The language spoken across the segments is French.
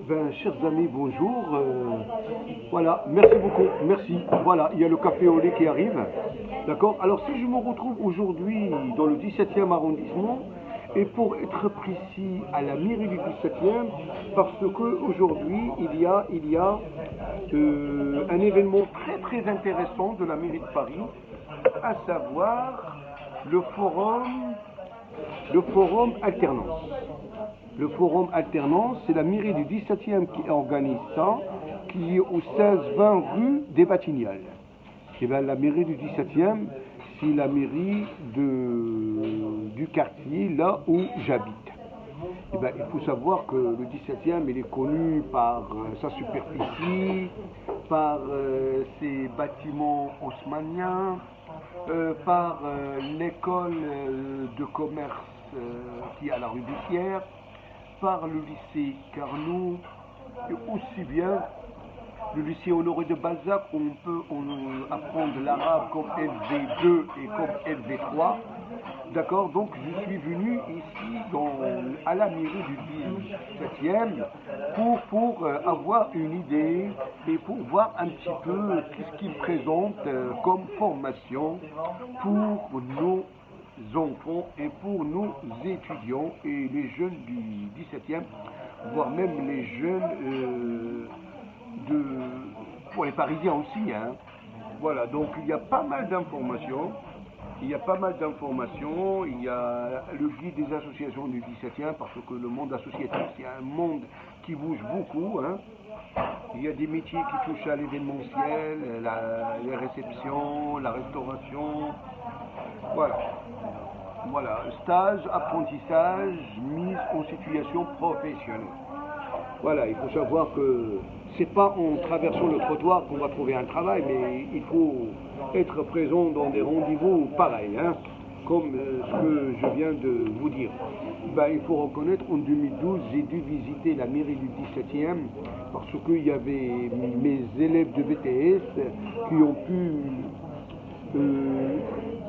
Ben, chers amis, bonjour. Voilà, merci beaucoup, merci. Voilà, il y a le café au lait qui arrive. D'accord. Alors, si je me retrouve aujourd'hui dans le 17e arrondissement, et pour être précis, à la mairie du 17e, parce qu'aujourd'hui, il y a un événement très très intéressant de la mairie de Paris, à savoir le forum alternance. Le forum alternance, c'est la mairie du 17e qui organise ça, qui est au 16-20 rue des Batignolles. Et bien, la mairie du 17e, c'est la mairie du quartier, là où j'habite. Et bien, il faut savoir que le 17e, il est connu par sa superficie, par ses bâtiments haussmanniens, par l'école de commerce qui est à la rue Bussière, par le lycée Carnot, et aussi bien le lycée Honoré de Balzac, où on peut apprendre l'arabe comme LV2 et comme LV3. D'accord. Donc je suis venu ici à la mairie du 17e pour avoir une idée et pour voir un petit peu ce qu'ils présentent comme formation pour nos enfants et pour nos étudiants et les jeunes du 17e, voire même les jeunes pour les Parisiens aussi. Hein. Voilà, donc il y a pas mal d'informations. Il y a le guide des associations du 17e, parce que le monde associatif, c'est un monde qui bouge beaucoup. Hein. Il y a des métiers qui touchent à l'événementiel, les réceptions, la restauration. Voilà, stage, apprentissage, mise en situation professionnelle. Voilà, il faut savoir que c'est pas en traversant le trottoir qu'on va trouver un travail, mais il faut être présent dans des rendez-vous pareils, hein, comme ce que je viens de vous dire. Ben, il faut reconnaître, en 2012, j'ai dû visiter la mairie du 17e parce qu'il y avait mes élèves de BTS qui ont pu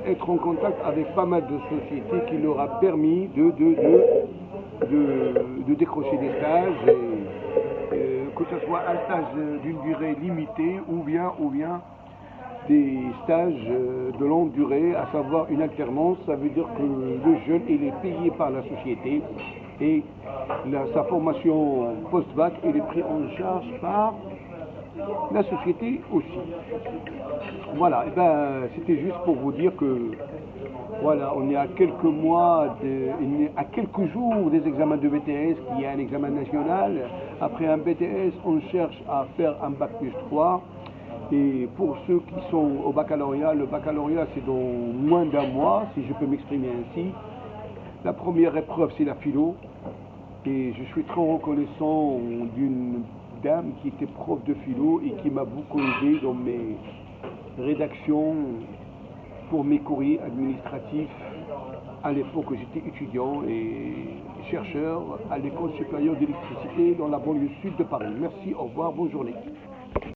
être en contact avec pas mal de sociétés qui leur a permis de décrocher des stages, que ce soit un stage d'une durée limitée ou bien des stages de longue durée, à savoir une alternance. Ça veut dire que le jeune il est payé par la société et sa formation post-bac il est pris en charge par la société aussi. Voilà, et ben c'était juste pour vous dire que voilà, on est à quelques à quelques jours des examens de BTS, qui est un examen national. Après un BTS, on cherche à faire un bac plus 3. Et pour ceux qui sont au baccalauréat, le baccalauréat c'est dans moins d'un mois, si je peux m'exprimer ainsi. La première épreuve c'est la philo. Et je suis très reconnaissant d'une dame qui était prof de philo et qui m'a beaucoup aidé dans mes rédactions pour mes courriers administratifs à l'époque où j'étais étudiant et chercheur à l'école supérieure d'électricité dans la banlieue sud de Paris. Merci, au revoir, bonne journée.